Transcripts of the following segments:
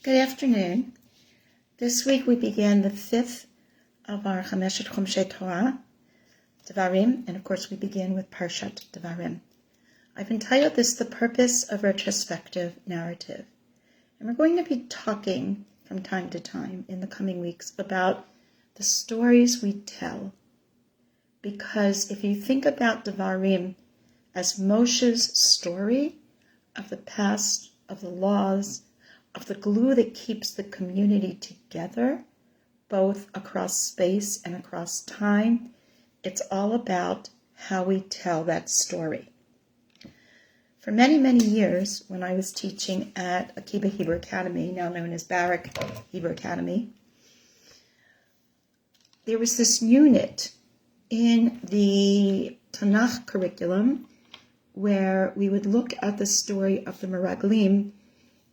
Good afternoon. This week we began the fifth of our Mishneh Torah, Devarim, and of course we begin with Parshat Devarim. I've entitled this The Purpose of Retrospective Narrative. And we're going to be talking from time to time in the coming weeks about the stories we tell. Because if you think about Devarim as Moshe's story of the past, of the laws, of the glue that keeps the community together, both across space and across time, it's all about how we tell that story. For many, many years, when I was teaching at Akiba Hebrew Academy, now known as Barak Hebrew Academy, there was this unit in the Tanakh curriculum where we would look at the story of the Meraglim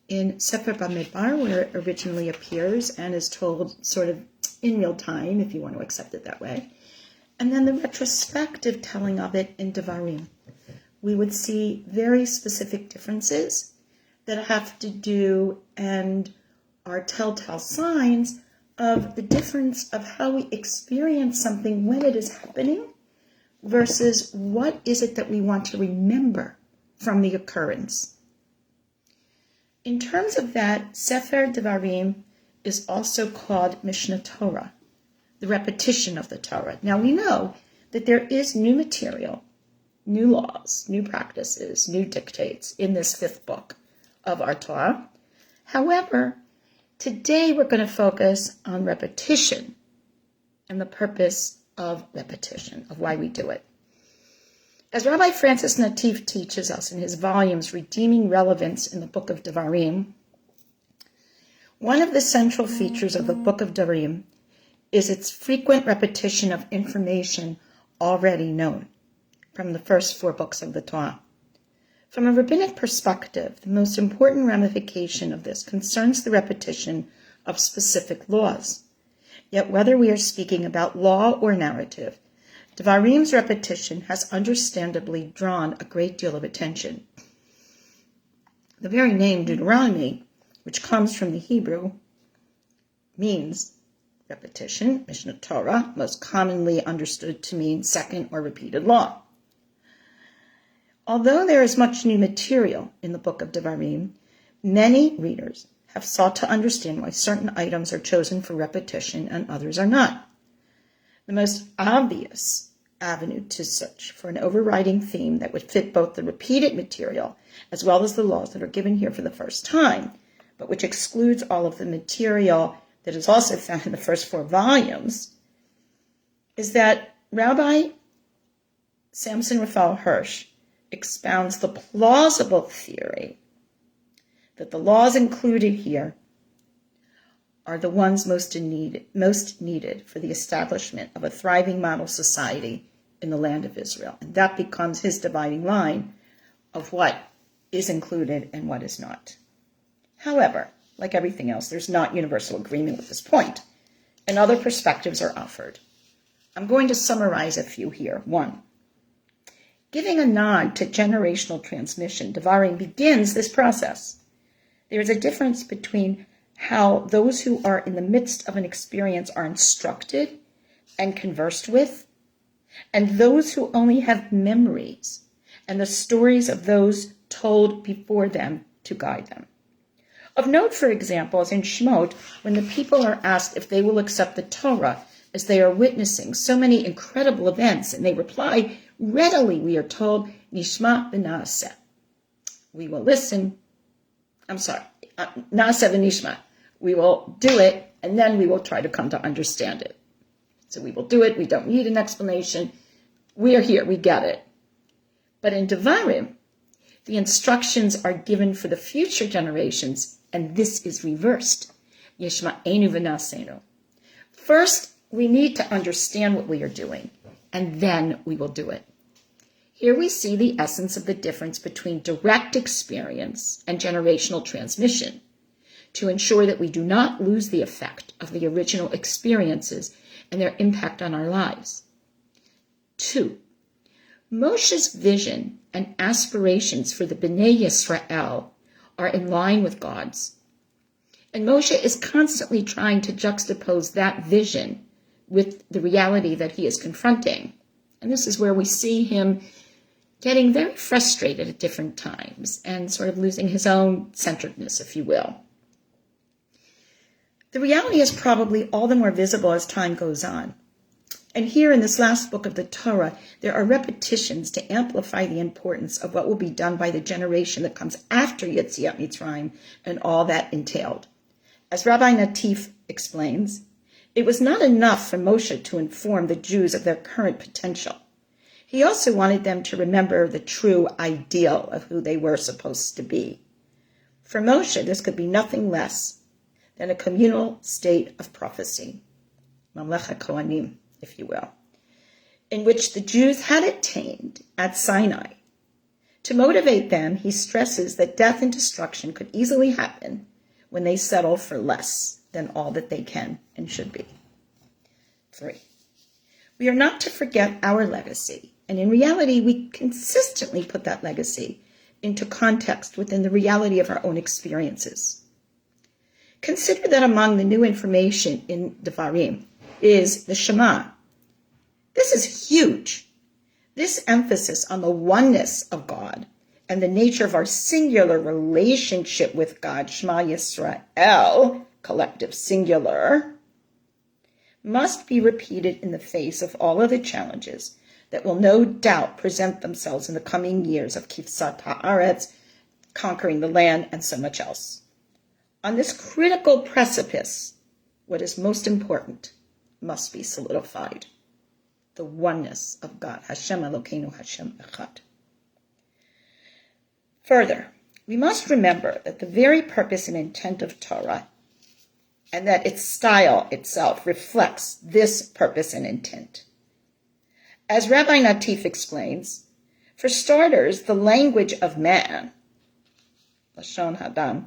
in Sefer Bamidbar, where it originally appears and is told sort of in real time, if you want to accept it that way. And then the retrospective telling of it in Devarim. We would see very specific differences that have to do and are telltale signs of the difference of how we experience something when it is happening versus what is it that we want to remember from the occurrence. In terms of that, Sefer Devarim is also called Mishneh Torah, the repetition of the Torah. Now we know that there is new material, new laws, new practices, new dictates in this fifth book of our Torah. However, today we're going to focus on repetition and the purpose of repetition, of why we do it. As Rabbi Francis Natif teaches us in his volumes, Redeeming Relevance in the Book of Devarim, one of the central features of the Book of Devarim is its frequent repetition of information already known from the first four books of the Torah. From a rabbinic perspective, the most important ramification of this concerns the repetition of specific laws. Yet whether we are speaking about law or narrative, Devarim's repetition has understandably drawn a great deal of attention. The very name Deuteronomy, which comes from the Hebrew, means repetition. Mishneh Torah, most commonly understood to mean second or repeated law. Although there is much new material in the book of Devarim, many readers have sought to understand why certain items are chosen for repetition and others are not. The most obvious avenue to search for an overriding theme that would fit both the repeated material as well as the laws that are given here for the first time, but which excludes all of the material that is also found in the first four volumes, is that Rabbi Samson Raphael Hirsch expounds the plausible theory that the laws included here are the ones most needed for the establishment of a thriving model society in the land of Israel. And that becomes his dividing line of what is included and what is not. However, like everything else, there's not universal agreement with this point, and other perspectives are offered. I'm going to summarize a few here. 1. Giving a nod to generational transmission, Devarim begins this process. There is a difference between how those who are in the midst of an experience are instructed and conversed with, and those who only have memories and the stories of those told before them to guide them. Of note, for example, is in Shemot, when the people are asked if they will accept the Torah as they are witnessing so many incredible events, and they reply, readily, we are told, Nishma v'na'aseh. We will listen. Na'aseh v'nishma. We will do it, and then we will try to come to understand it. So we will do it. We don't need an explanation. We are here. We get it. But in Devarim, the instructions are given for the future generations, and this is reversed. Yishma'enu v'na'asenu. First, we need to understand what we are doing, and then we will do it. Here we see the essence of the difference between direct experience and generational transmission, to ensure that we do not lose the effect of the original experiences and their impact on our lives. 2. Moshe's vision and aspirations for the Bnei Yisrael are in line with God's. And Moshe is constantly trying to juxtapose that vision with the reality that he is confronting. And this is where we see him getting very frustrated at different times and sort of losing his own centeredness, if you will. The reality is probably all the more visible as time goes on. And here in this last book of the Torah, there are repetitions to amplify the importance of what will be done by the generation that comes after Yetziat Mitzrayim and all that entailed. As Rabbi Natif explains, it was not enough for Moshe to inform the Jews of their current potential. He also wanted them to remember the true ideal of who they were supposed to be. For Moshe, this could be nothing less than a communal state of prophecy, Mamlechet Kohanim, if you will, in which the Jews had attained at Sinai. To motivate them, he stresses that death and destruction could easily happen when they settle for less than all that they can and should be. 3. We are not to forget our legacy, and in reality, we consistently put that legacy into context within the reality of our own experiences. Consider that among the new information in Devarim is the Shema. This is huge. This emphasis on the oneness of God and the nature of our singular relationship with God, Shema Yisrael, collective singular, must be repeated in the face of all of the challenges that will no doubt present themselves in the coming years of Kifsat Haaretz, conquering the land, and so much else. On this critical precipice, what is most important must be solidified: the oneness of God, Hashem Elokeinu, Hashem Echad. Further, we must remember that the very purpose and intent of Torah, and that its style itself reflects this purpose and intent. As Rabbi Natif explains, for starters, the language of man, Lashon Hadam,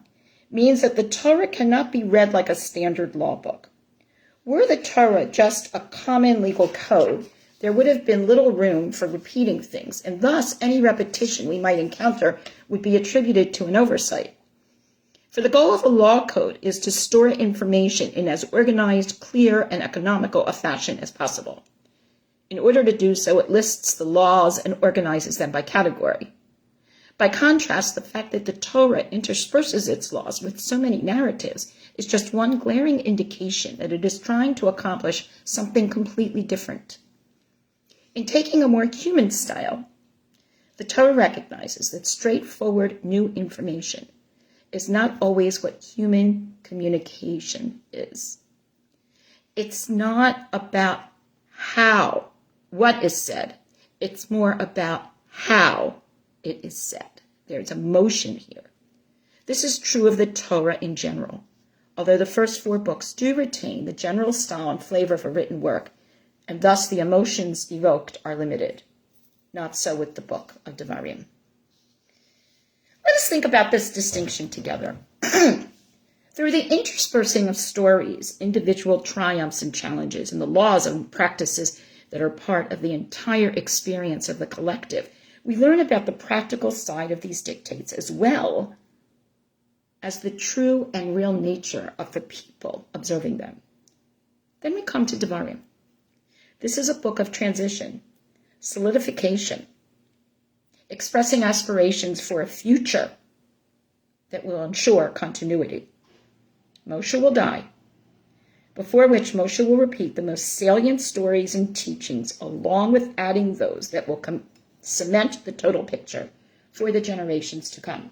means that the Torah cannot be read like a standard law book. Were the Torah just a common legal code, there would have been little room for repeating things, and thus any repetition we might encounter would be attributed to an oversight. For the goal of a law code is to store information in as organized, clear, and economical a fashion as possible. In order to do so, it lists the laws and organizes them by category. By contrast, the fact that the Torah intersperses its laws with so many narratives is just one glaring indication that it is trying to accomplish something completely different. In taking a more human style, the Torah recognizes that straightforward new information is not always what human communication is. It's not about what is said. It's more about how it is said. There's emotion here. This is true of the Torah in general. Although the first 4 books do retain the general style and flavor of a written work, and thus the emotions evoked are limited. Not so with the book of Devarim. Let us think about this distinction together. Through the interspersing of stories, individual triumphs and challenges, and the laws and practices that are part of the entire experience of the collective, we learn about the practical side of these dictates as well as the true and real nature of the people observing them. Then we come to Devarim. This is a book of transition, solidification, expressing aspirations for a future that will ensure continuity. Moshe will die, before which Moshe will repeat the most salient stories and teachings, along with adding those that will cement the total picture for the generations to come.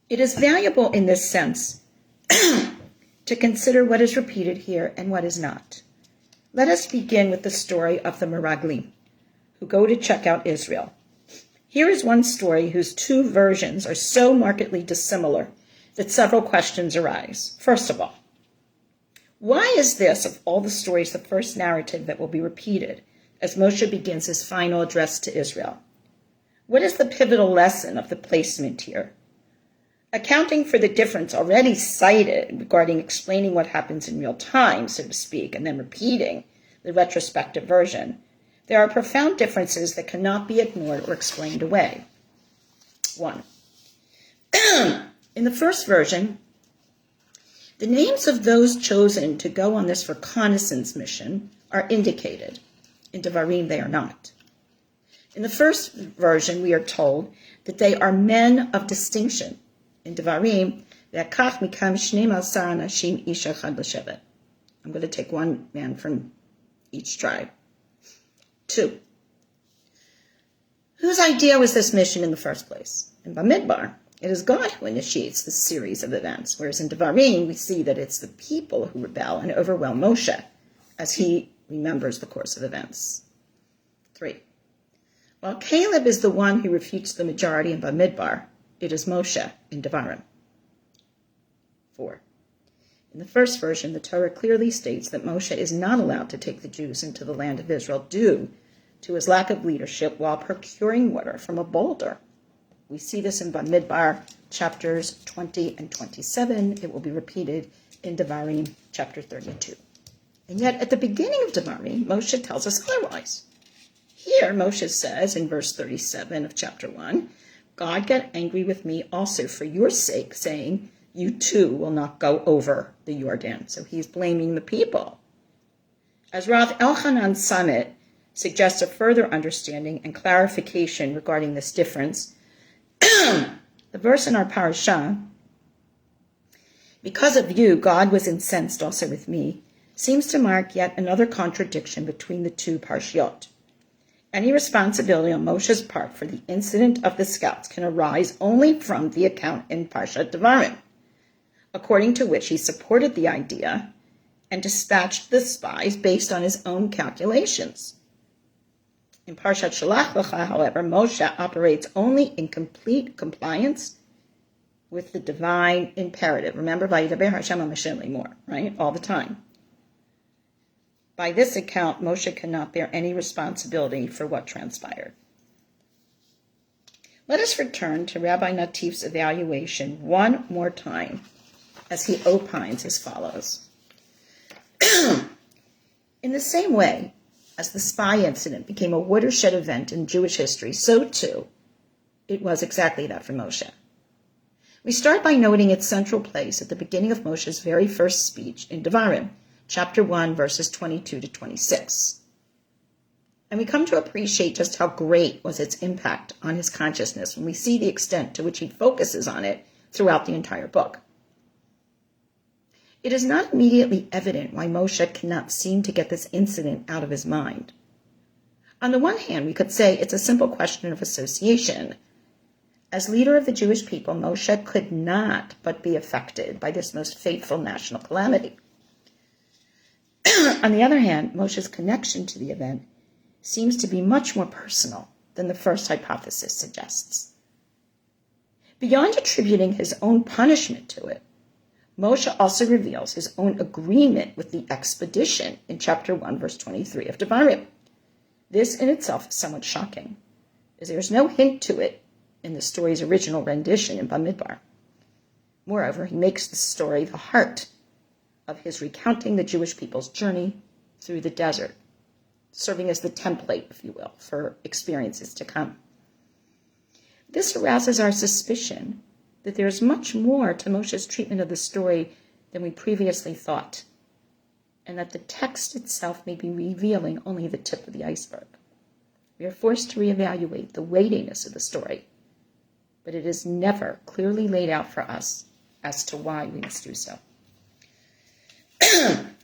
It is valuable in this sense to consider what is repeated here and what is not. Let us begin with the story of the Meraglim, who go to check out Israel. Here is one story whose 2 versions are so markedly dissimilar that several questions arise. First of all, why is this, of all the stories, the first narrative that will be repeated as Moshe begins his final address to Israel? What is the pivotal lesson of the placement here? Accounting for the difference already cited regarding explaining what happens in real time, so to speak, and then repeating the retrospective version, There are profound differences that cannot be ignored or explained away. 1. In the first version, the names of those chosen to go on this reconnaissance mission are indicated. In Devarim, they are not. In the first version, we are told that they are men of distinction. In Devarim, I'm going to take one man from each tribe. 2. Whose idea was this mission in the first place? In Bamidbar, it is God who initiates this series of events, whereas in Devarim, we see that it's the people who rebel and overwhelm Moshe as he remembers the course of events. 3. While Caleb is the one who refutes the majority in Bamidbar, it is Moshe in Devarim. 4. In the first version, the Torah clearly states that Moshe is not allowed to take the Jews into the land of Israel due to his lack of leadership while procuring water from a boulder. We see this in Bamidbar, chapters 20 and 27. It will be repeated in Devarim, chapter 32. And yet, at the beginning of Devarim, Moshe tells us otherwise. Here, Moshe says in verse 37 of chapter 1, God got angry with me also for your sake, saying, you too will not go over the Jordan. So he's blaming the people. As Rav Elchanan's summit suggests a further understanding and clarification regarding this difference, the verse in our Parshat, because of you, God was incensed also with me, seems to mark yet another contradiction between the two Parshiot. Any responsibility on Moshe's part for the incident of the scouts can arise only from the account in Parshat Devarim, according to which he supported the idea and dispatched the spies based on his own calculations. In Parshat Shalach Lecha, however, Moshe operates only in complete compliance with the divine imperative. Remember, Vayidaber Hashem HaMoshe Lemor, right? All the time. By this account, Moshe cannot bear any responsibility for what transpired. Let us return to Rabbi Natif's evaluation one more time, as he opines as follows. In the same way as the spy incident became a watershed event in Jewish history, so too it was exactly that for Moshe. We start by noting its central place at the beginning of Moshe's very first speech in Devarim, chapter 1, verses 22 to 26. And we come to appreciate just how great was its impact on his consciousness when we see the extent to which he focuses on it throughout the entire book. It is not immediately evident why Moshe cannot seem to get this incident out of his mind. On the one hand, we could say it's a simple question of association. As leader of the Jewish people, Moshe could not but be affected by this most fateful national calamity. On the other hand, Moshe's connection to the event seems to be much more personal than the first hypothesis suggests. Beyond attributing his own punishment to it, Moshe also reveals his own agreement with the expedition in chapter 1, verse 23 of Devarim. This in itself is somewhat shocking, as there is no hint to it in the story's original rendition in Bamidbar. Moreover, he makes the story the heart of his recounting the Jewish people's journey through the desert, serving as the template, if you will, for experiences to come. This arouses our suspicion that there is much more to Moshe's treatment of the story than we previously thought, and that the text itself may be revealing only the tip of the iceberg. We are forced to reevaluate the weightiness of the story, but it is never clearly laid out for us as to why we must do so.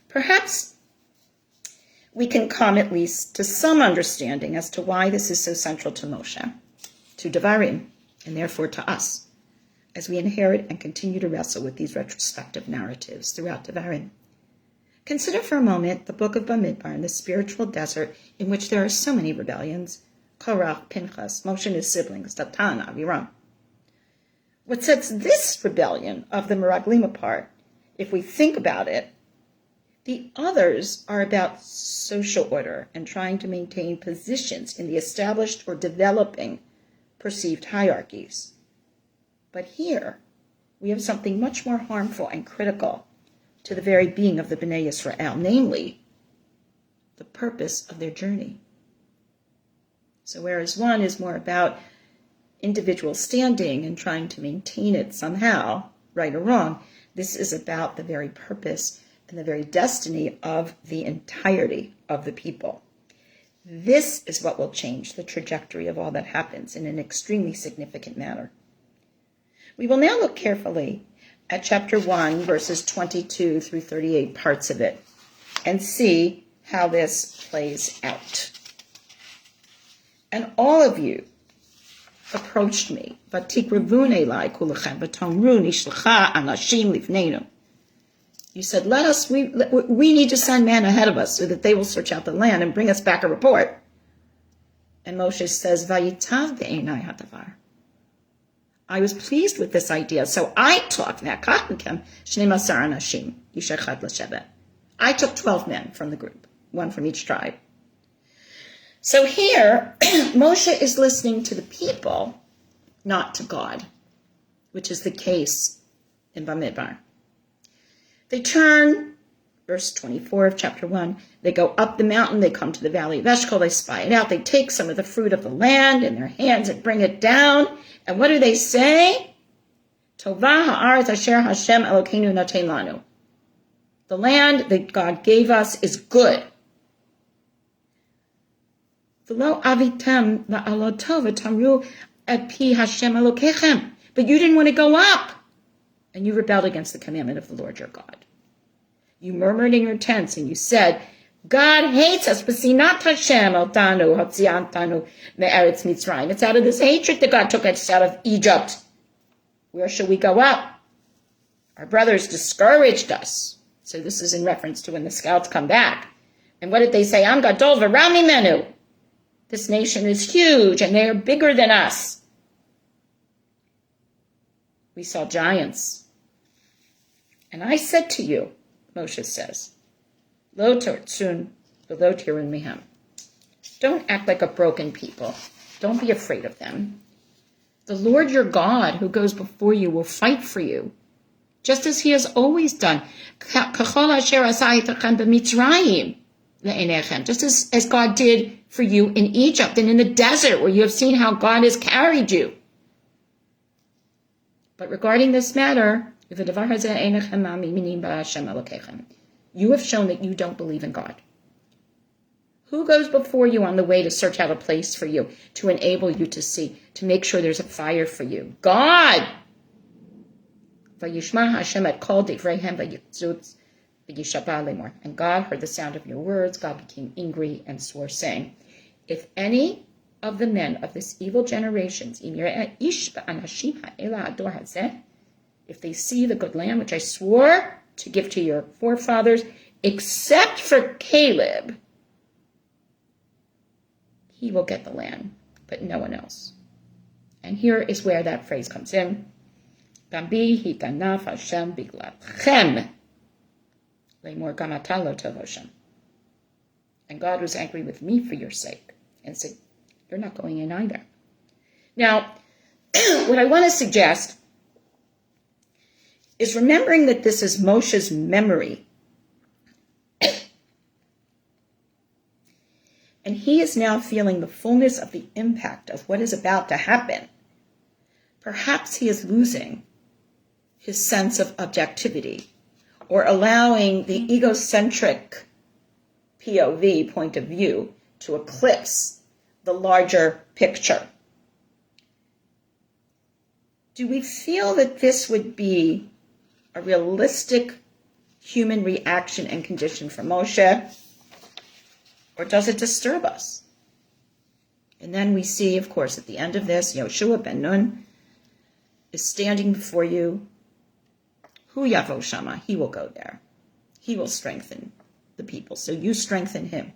Perhaps we can come at least to some understanding as to why this is so central to Moshe, to Devarim, and therefore to us, as we inherit and continue to wrestle with these retrospective narratives throughout Devarim. Consider for a moment the book of Bamidbar and the spiritual desert in which there are so many rebellions: Korach, Pinchas, Moshe and his siblings, Datan, Aviram. What sets this rebellion of the Meraglim apart, if we think about it, the others are about social order and trying to maintain positions in the established or developing perceived hierarchies. But here, we have something much more harmful and critical to the very being of the Bnei Yisrael, namely, the purpose of their journey. So whereas one is more about individual standing and trying to maintain it somehow, right or wrong, this is about the very purpose and the very destiny of the entirety of the people. This is what will change the trajectory of all that happens in an extremely significant manner. We will now look carefully at chapter 1, verses 22 through 38, parts of it, and see how this plays out. And all of you approached me. You said, we need to send men ahead of us so that they will search out the land and bring us back a report. And Moshe says, Vayitav be'enai hadavar. I was pleased with this idea, so I took, I took 12 men from the group, one from each tribe. So here, Moshe is listening to the people, not to God, which is the case in Bamidbar. They turn, verse 24 of chapter 1, they go up the mountain, they come to the valley of Eshcol, they spy it out, they take some of the fruit of the land in their hands and bring it down. And what do they say? Tovah ha'aretz asher Hashem Elokeinu noten lanu. The land that God gave us is good. V'lo avitem la'aloto v'tamru et pi Hashem Elokechem. But you didn't want to go up. And you rebelled against the commandment of the Lord your God. You murmured in your tents and you said, God hates us. B'sinat Hashem otanu hotziantanu me'eretz Mitzrayim. It's out of this hatred that God took us out of Egypt. Where shall we go up? Our brothers discouraged us. So this is in reference to when the scouts come back. And what did they say? Am gadol v'rami menu. This nation is huge and they are bigger than us. We saw giants. And I said to you, Moshe says, Lo tortzun v'lo tirun mihem. Don't act like a broken people. Don't be afraid of them. The Lord your God who goes before you will fight for you, just as he has always done. Kachol asher asah itachem b'Mitzrayim le'enechem. Just as God did for you in Egypt and in the desert where you have seen how God has carried you. But regarding this matter, you have shown that you don't believe in God. Who goes before you on the way to search out a place for you, to enable you to see, to make sure there's a fire for you? God! And God heard the sound of your words. God became angry and swore, saying, if any of the men of this evil generation, if they see the good land which I swore to give to your forefathers, except for Caleb, he will get the land, but no one else. And here is where that phrase comes in. Gambi hitanaf Hashem biglatchem le'mor gamata lo tov Hashem. And God was angry with me for your sake and said, you're not going in either. Now, what I want to suggest is remembering that this is Moshe's memory. And he is now feeling the fullness of the impact of what is about to happen. Perhaps he is losing his sense of objectivity or allowing the egocentric POV, point of view, to eclipse the larger picture. Do we feel that this would be a realistic human reaction and condition for Moshe? Or does it disturb us? And then we see, of course, at the end of this, Yoshua ben Nun is standing before you. Hu yavo shama, he will go there. He will strengthen the people. So you strengthen him.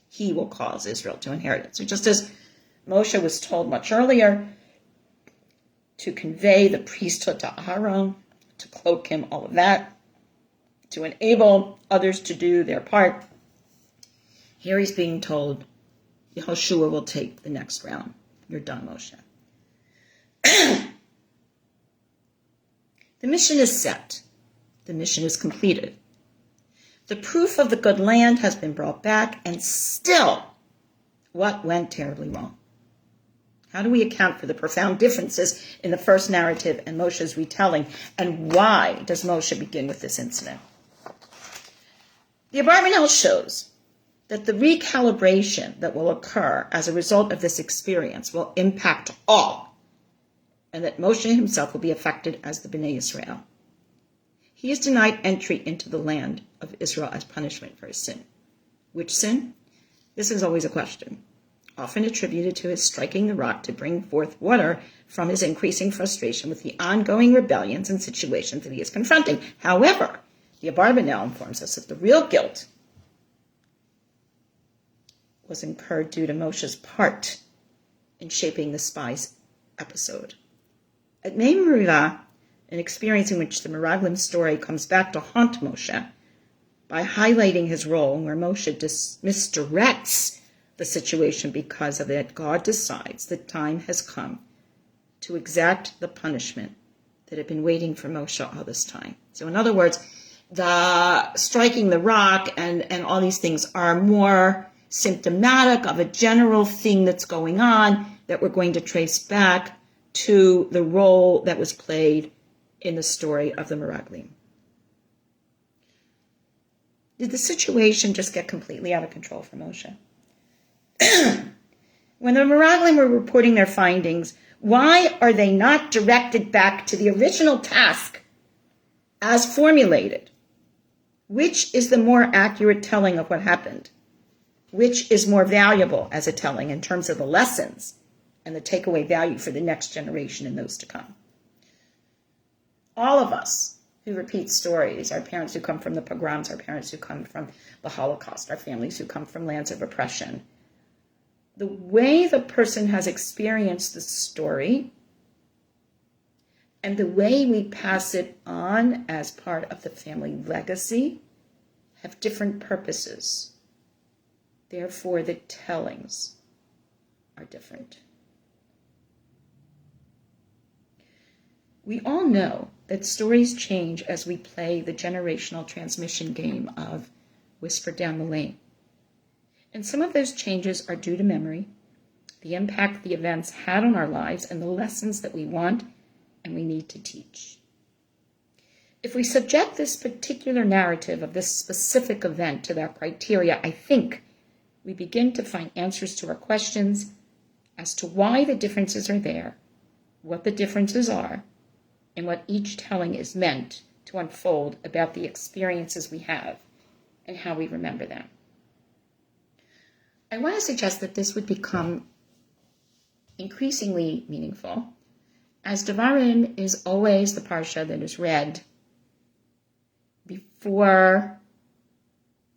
He will cause Israel to inherit it. So just as Moshe was told much earlier to convey the priesthood to Aaron, to cloak him, all of that, to enable others to do their part, here he's being told, Yehoshua will take the next round. You're done, Moshe. The mission is set. The mission is completed. The proof of the good land has been brought back, and still, what went terribly wrong? How do we account for the profound differences in the first narrative and Moshe's retelling? And why does Moshe begin with this incident? The Abarbanel shows that the recalibration that will occur as a result of this experience will impact all, and that Moshe himself will be affected as the Bnei Israel. He is denied entry into the land of Israel as punishment for his sin. Which sin? This is always a question, often attributed to his striking the rock to bring forth water from his increasing frustration with the ongoing rebellions and situations that he is confronting. However, the Abarbanel informs us that the real guilt was incurred due to Moshe's part in shaping the spies episode. At Mei Merivah, an experience in which the Meraglim story comes back to haunt Moshe by highlighting his role where Moshe misdirects the situation because of it, God decides the time has come to exact the punishment that had been waiting for Moshe all this time. So in other words, the striking the rock and all these things are more symptomatic of a general thing that's going on that we're going to trace back to the role that was played in the story of the Meraglim. Did the situation just get completely out of control for Moshe? When the Meraglim were reporting their findings, why are they not directed back to the original task as formulated? Which is the more accurate telling of what happened? Which is more valuable as a telling in terms of the lessons and the takeaway value for the next generation and those to come? All of us who repeat stories, our parents who come from the pogroms, our parents who come from the Holocaust, our families who come from lands of oppression, the way the person has experienced the story and the way we pass it on as part of the family legacy have different purposes. Therefore, the tellings are different. We all know that stories change as we play the generational transmission game of Whisper Down the Lane. And some of those changes are due to memory, the impact the events had on our lives, and the lessons that we want and we need to teach. If we subject this particular narrative of this specific event to that criteria, I think we begin to find answers to our questions as to why the differences are there, what the differences are, and what each telling is meant to unfold about the experiences we have and how we remember them. I want to suggest that this would become increasingly meaningful, as Devarim is always the Parsha that is read before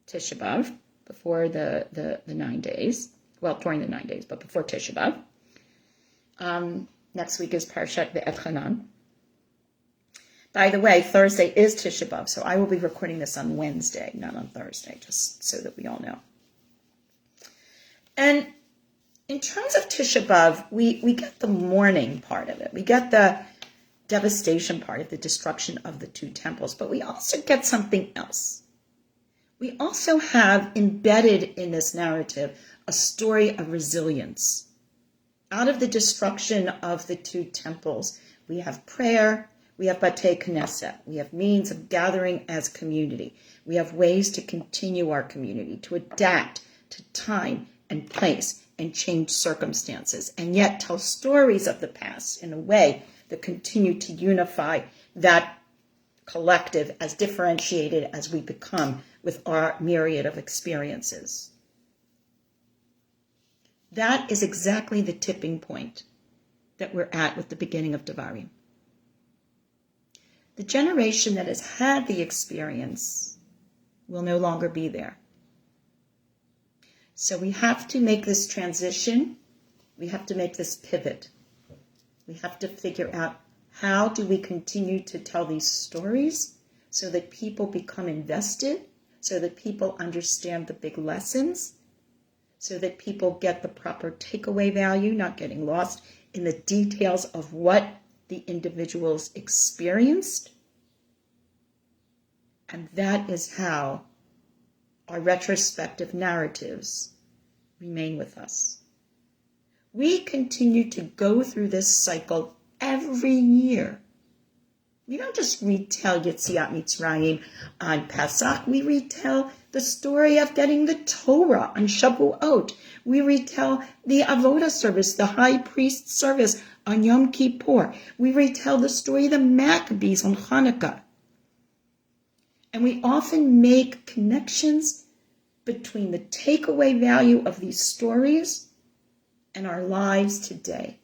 Tisha B'Av, before the 9 days, well, during the 9 days, but before Tisha B'Av. Next week is Parshat Ve'et Hanan. By the way, Thursday is Tisha B'Av, so I will be recording this on Wednesday, not on Thursday, just so that we all know. And in terms of Tisha B'Av, we get the mourning part of it. We get the devastation part of the destruction of the two temples, but we also get something else. We also have embedded in this narrative a story of resilience. Out of the destruction of the two temples, we have prayer, we have Batei Knesset, we have means of gathering as community. We have ways to continue our community, to adapt to time and place and change circumstances, and yet tell stories of the past in a way that continue to unify that collective as differentiated as we become with our myriad of experiences. That is exactly the tipping point that we're at with the beginning of Devarim. The generation that has had the experience will no longer be there. So we have to make this transition. We have to make this pivot. We have to figure out, how do we continue to tell these stories so that people become invested, so that people understand the big lessons, so that people get the proper takeaway value, not getting lost in the details of what the individuals experienced. And that is how our retrospective narratives remain with us. We continue to go through this cycle every year. We don't just retell Yetziat Mitzrayim on Pesach. We retell the story of getting the Torah on Shavuot. We retell the Avodah service, the high priest service on Yom Kippur. We retell the story of the Maccabees on Hanukkah. And we often make connections between the takeaway value of these stories and our lives today.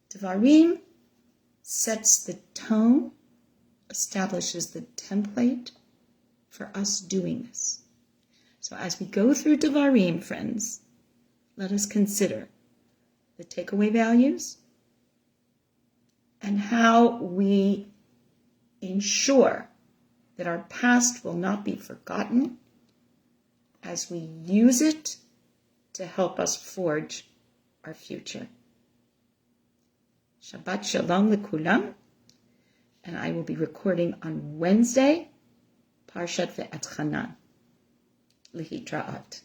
Devarim sets the tone, establishes the template for us doing this. So as we go through Devarim, friends, let us consider the takeaway values and how we ensure that our past will not be forgotten as we use it to help us forge our future. Shabbat Shalom Lekulam, and I will be recording on Wednesday, Parshat Ve'et Chanan. Lihitraat.